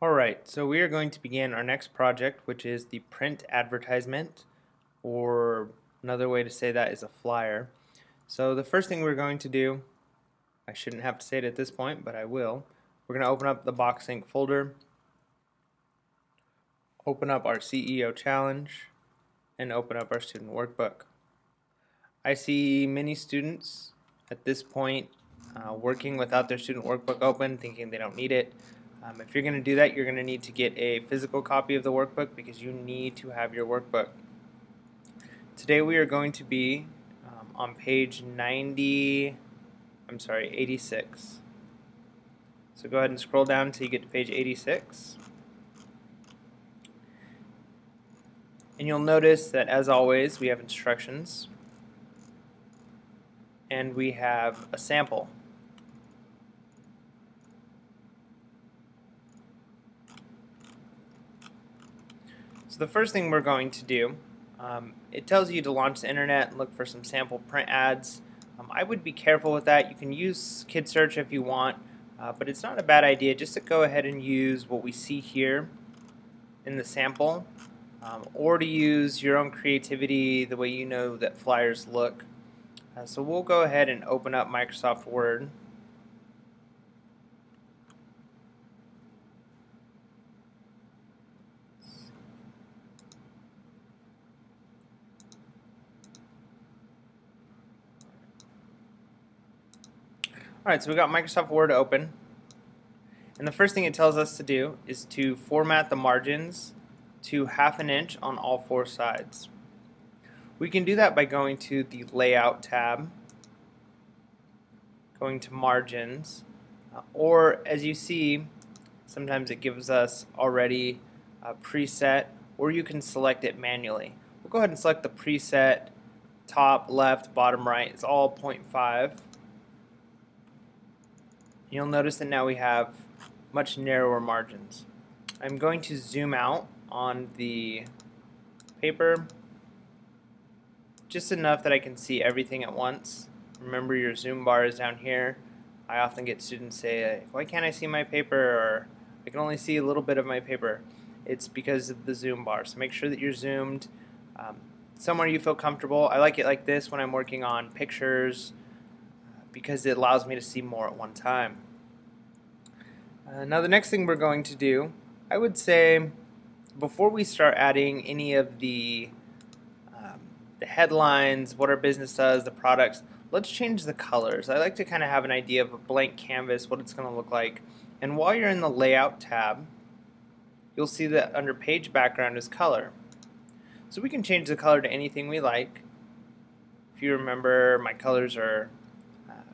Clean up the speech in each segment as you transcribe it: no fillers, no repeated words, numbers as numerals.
Alright, so we are going to begin our next project, which is the print advertisement, or another way to say that is a flyer. So the first thing we're going to do, I shouldn't have to say it at this point, but I will. We're going to open up the BoxInk folder, open up our CEO challenge, and open up our student workbook. I see many students at this point working without their student workbook open, thinking they don't need it. If you're going to do that, you're going to need to get a physical copy of the workbook because you need to have your workbook. Today we are going to be on page 86. So go ahead and scroll down until you get to page 86. And you'll notice that, as always, we have instructions and we have a sample. So the first thing we're going to do, it tells you to launch the internet and look for some sample print ads. I would be careful with that. You can use KidSearch if you want, but it's not a bad idea just to go ahead and use what we see here in the sample, or to use your own creativity the way you know that flyers look. So we'll go ahead and open up Microsoft Word. Alright, so we got Microsoft Word open, and the first thing it tells us to do is to format the margins to 1/2 inch on all 4 sides. We can do that by going to the Layout tab, going to Margins, or as you see, sometimes it gives us already a preset, or you can select it manually. We'll go ahead and select the preset, top, left, bottom, right. It's all 0.5. You'll notice that now we have much narrower margins. I'm going to zoom out on the paper just enough that I can see everything at once. Remember, your zoom bar is down here. I often get students say, why can't I see my paper, or I can only see a little bit of my paper. It's because of the zoom bar. So make sure that you're zoomed somewhere you feel comfortable. I like it like this when I'm working on pictures because it allows me to see more at one time. Now the next thing we're going to do, I would say before we start adding any of the headlines, what our business does, the products, let's change the colors. I like to kind of have an idea of a blank canvas, what it's going to look like. And while you're in the Layout tab, you'll see that under Page Background is Color. So we can change the color to anything we like. If you remember, my colors are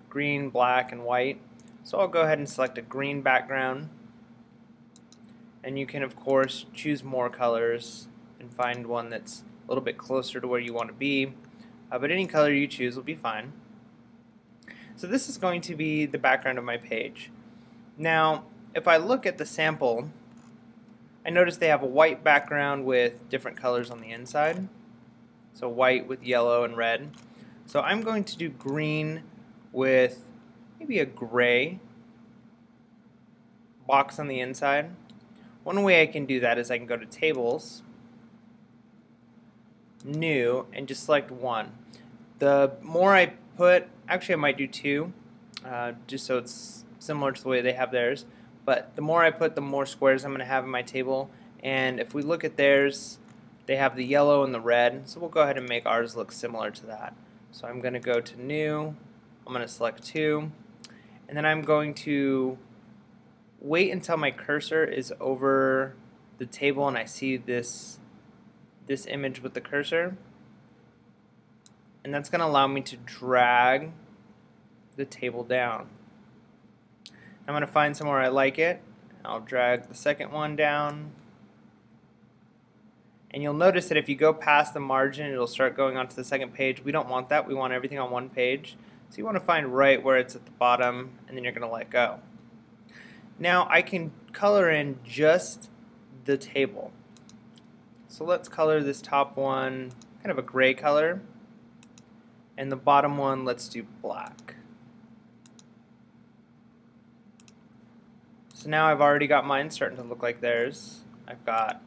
green, black, and white. So I'll go ahead and select a green background. And you can, of course, choose more colors and find one that's a little bit closer to where you want to be. But any color you choose will be fine. So this is going to be the background of my page. Now, if I look at the sample, I notice they have a white background with different colors on the inside. So white with yellow and red. So I'm going to do green with maybe a gray box on the inside. One way I can do that is I can go to Tables, New, and just select one. The more I put, actually I might do 2, just so it's similar to the way they have theirs, but the more I put, the more squares I'm going to have in my table. And if we look at theirs, they have the yellow and the red, so we'll go ahead and make ours look similar to that. So I'm going to go to New, I'm going to select 2, and then I'm going to wait until my cursor is over the table and I see this image with the cursor, and that's going to allow me to drag the table down. I'm going to find somewhere I like it. I'll drag the second one down, and you'll notice that if you go past the margin, it'll start going onto the second page. We don't want that. We want everything on one page. So you want to find right where it's at the bottom, and then you're going to let go. Now I can color in just the table. So let's color this top one kind of a gray color, and the bottom one let's do black. So now I've already got mine starting to look like theirs. I've got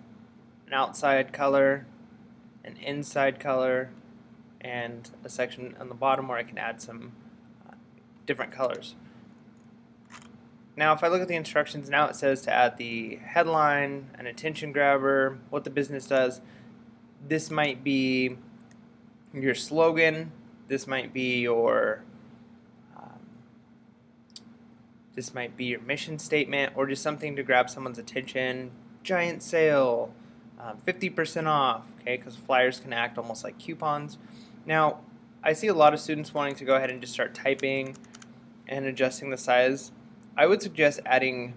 an outside color, an inside color, and a section on the bottom where I can add some different colors. Now if I look at the instructions, now it says to add the headline, an attention grabber, what the business does. This might be your slogan, this might be your mission statement, or just something to grab someone's attention. Giant sale, 50% off, okay, because flyers can act almost like coupons. Now, I see a lot of students wanting to go ahead and just start typing and adjusting the size. I would suggest adding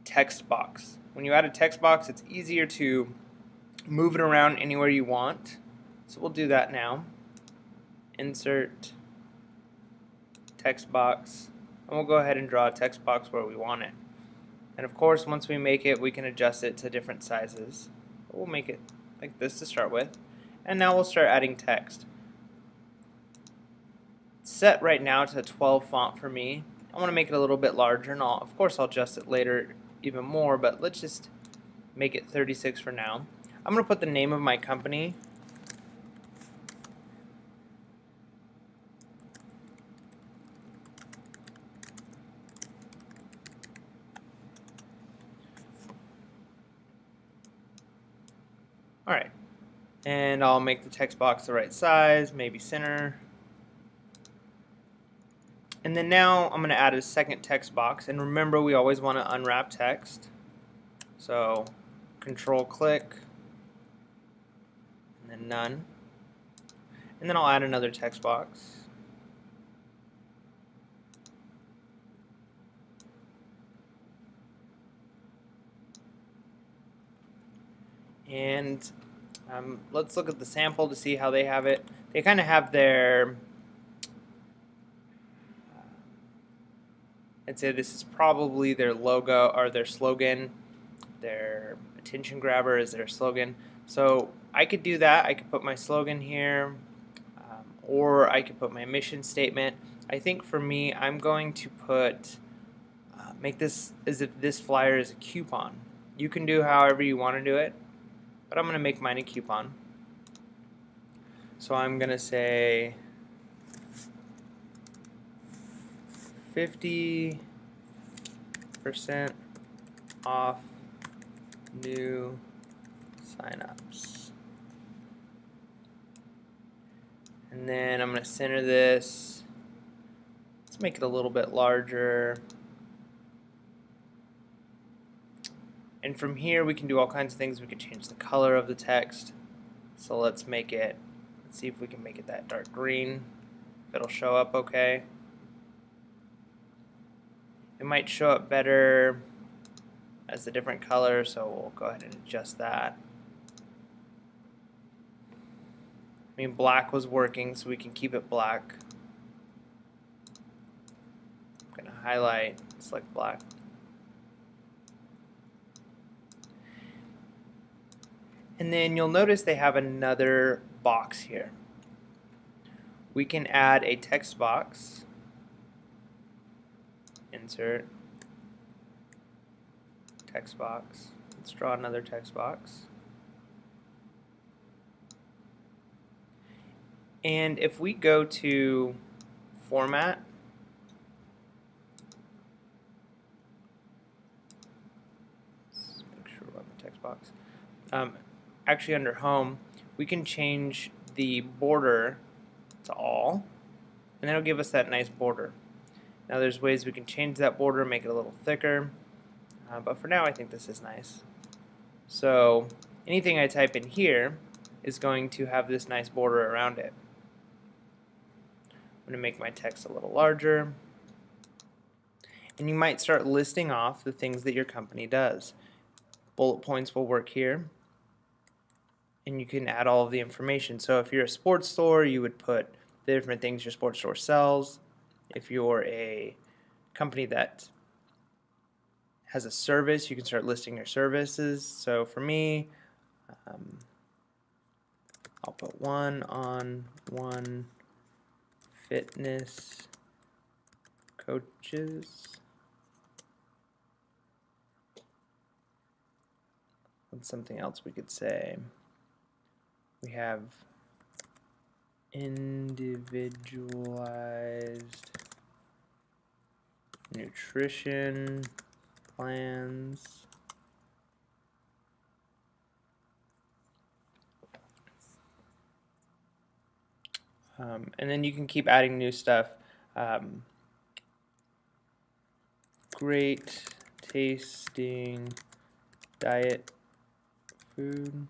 text box. When you add a text box, it's easier to move it around anywhere you want. So we'll do that now. Insert text box. And we'll go ahead and draw a text box where we want it. And of course, once we make it, we can adjust it to different sizes. We'll make it like this to start with. And now we'll start adding text. It's set right now to 12 font for me. I want to make it a little bit larger, and of course I'll adjust it later even more, but let's just make it 36 for now. I'm going to put the name of my company. Alright, and I'll make the text box the right size, maybe center. And then now I'm going to add a second text box, and remember we always want to unwrap text. So control click, and then none. And then I'll add another text box. And let's look at the sample to see how they have it. They kind of have their, I'd say this is probably their logo or their slogan. Their attention grabber is their slogan. So I could do that. I could put my slogan here, or I could put my mission statement. I think for me, I'm going to put, make this as if this flyer is a coupon. You can do however you want to do it, but I'm going to make mine a coupon. So I'm going to say 50% off new signups. And then I'm going to center this. Let's make it a little bit larger. And from here we can do all kinds of things. We could change the color of the text. So let's see if we can make it that dark green. If it'll show up okay. It might show up better as a different color, so we'll go ahead and adjust that. I mean, black was working, so we can keep it black. I'm going to highlight, select black. And then you'll notice they have another box here. We can add a text box. Insert text box. Let's draw another text box. And if we go to Format, let's make sure we're on the text box. Actually, under Home, we can change the border to all, and that'll give us that nice border. Now there's ways we can change that border, make it a little thicker, but for now I think this is nice. So anything I type in here is going to have this nice border around it. I'm going to make my text a little larger, and you might start listing off the things that your company does. Bullet points will work here, and you can add all of the information. So if you're a sports store, you would put the different things your sports store sells. If you're a company that has a service, you can start listing your services. So for me, I'll put 1-on-1 fitness coaches. What's something else we could say? We have individualized nutrition plans. And then you can keep adding new stuff. Great tasting diet food.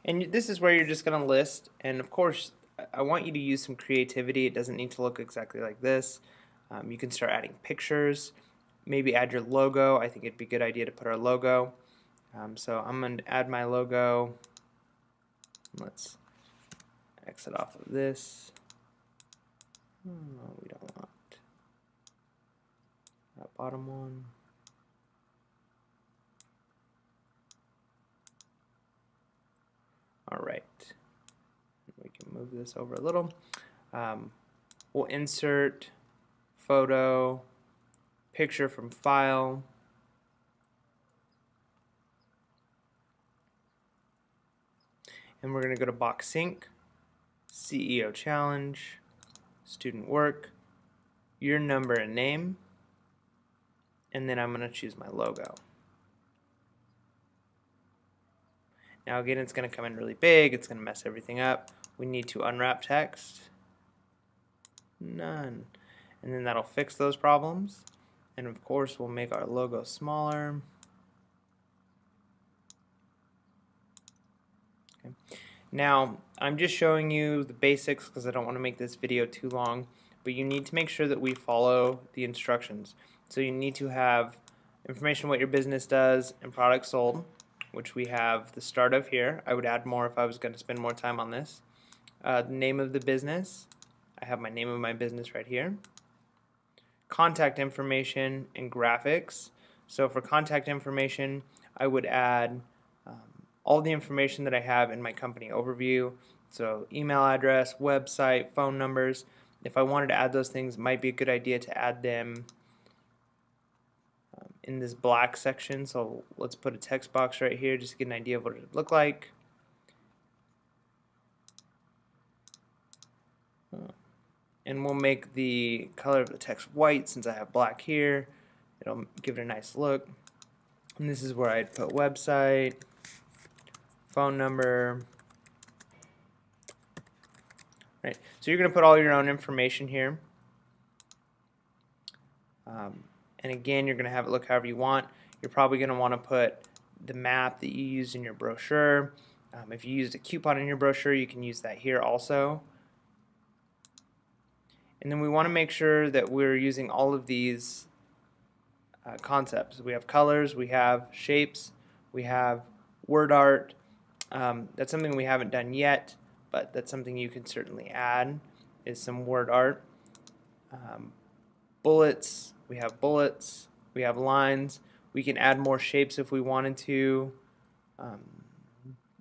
And this is where you're just going to list, and of course I want you to use some creativity. It doesn't need to look exactly like this. You can start adding pictures, maybe add your logo. I think it'd be a good idea to put our logo. So I'm going to add my logo. Let's exit off of this. We don't want that bottom one. Alright, we can move this over a little. We'll insert photo, picture from file. And we're going to go to Box Sync, CEO Challenge, Student Work, your number and name, and then I'm going to choose my logo. Now again, it's going to come in really big, it's going to mess everything up. We need to unwrap text. None. And then that'll fix those problems. And of course, we'll make our logo smaller. Okay. Now, I'm just showing you the basics because I don't want to make this video too long, but you need to make sure that we follow the instructions. So you need to have information what your business does and products sold, which we have the start of here. I would add more if I was going to spend more time on this. The name of the business. I have my name of my business right here. Contact information and graphics. So for contact information, I would add all the information that I have in my company overview. So email address, website, phone numbers. If I wanted to add those things, it might be a good idea to add them in this black section. So let's put a text box right here just to get an idea of what it would look like. And we'll make the color of the text white since I have black here. It'll give it a nice look. And this is where I'd put website, phone number. Right. So you're going to put all your own information here. And again, you're going to have it look however you want. You're probably going to want to put the map that you used in your brochure. If you used a coupon in your brochure, you can use that here also. And then we want to make sure that we're using all of these concepts. We have colors, we have shapes, we have word art. That's something we haven't done yet, but that's something you can certainly add, is some word art. Bullets, we have lines. We can add more shapes if we wanted to.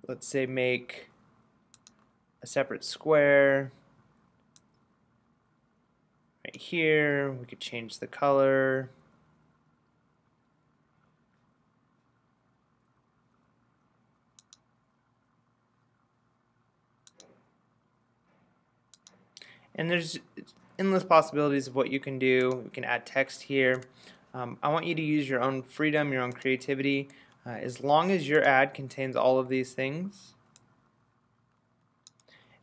Let's say make a separate square. Right here, we could change the color. And there's endless possibilities of what you can do. You can add text here. I want you to use your own freedom, your own creativity. As long as your ad contains all of these things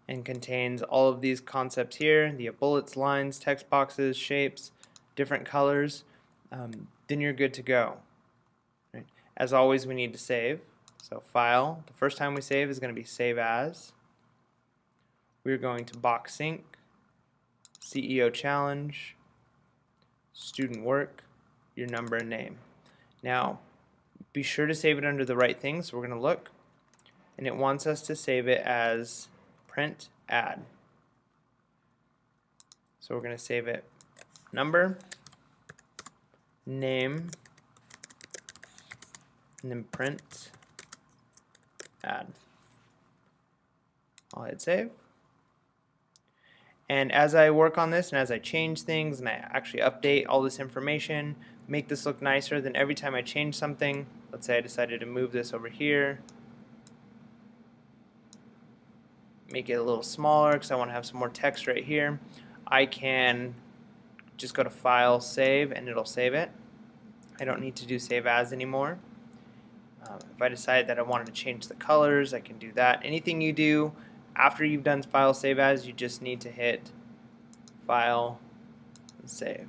and contains all of these concepts here, the bullets, lines, text boxes, shapes, different colors, then you're good to go. Right? As always, we need to save. So File, the first time we save is going to be Save As. We're going to Box Sync, CEO Challenge, Student Work, your number and name. Now, be sure to save it under the right thing, so we're going to look, and it wants us to save it as Print Ad. So we're going to save it number, name, and then Print Ad. I'll hit save. And as I work on this and as I change things and I actually update all this information, make this look nicer, then every time I change something, let's say I decided to move this over here, make it a little smaller because I want to have some more text right here. I can just go to File, Save, and it'll save it. I don't need to do Save As anymore. If I decide that I wanted to change the colors, I can do that. Anything you do after you've done File, Save As, you just need to hit File and Save.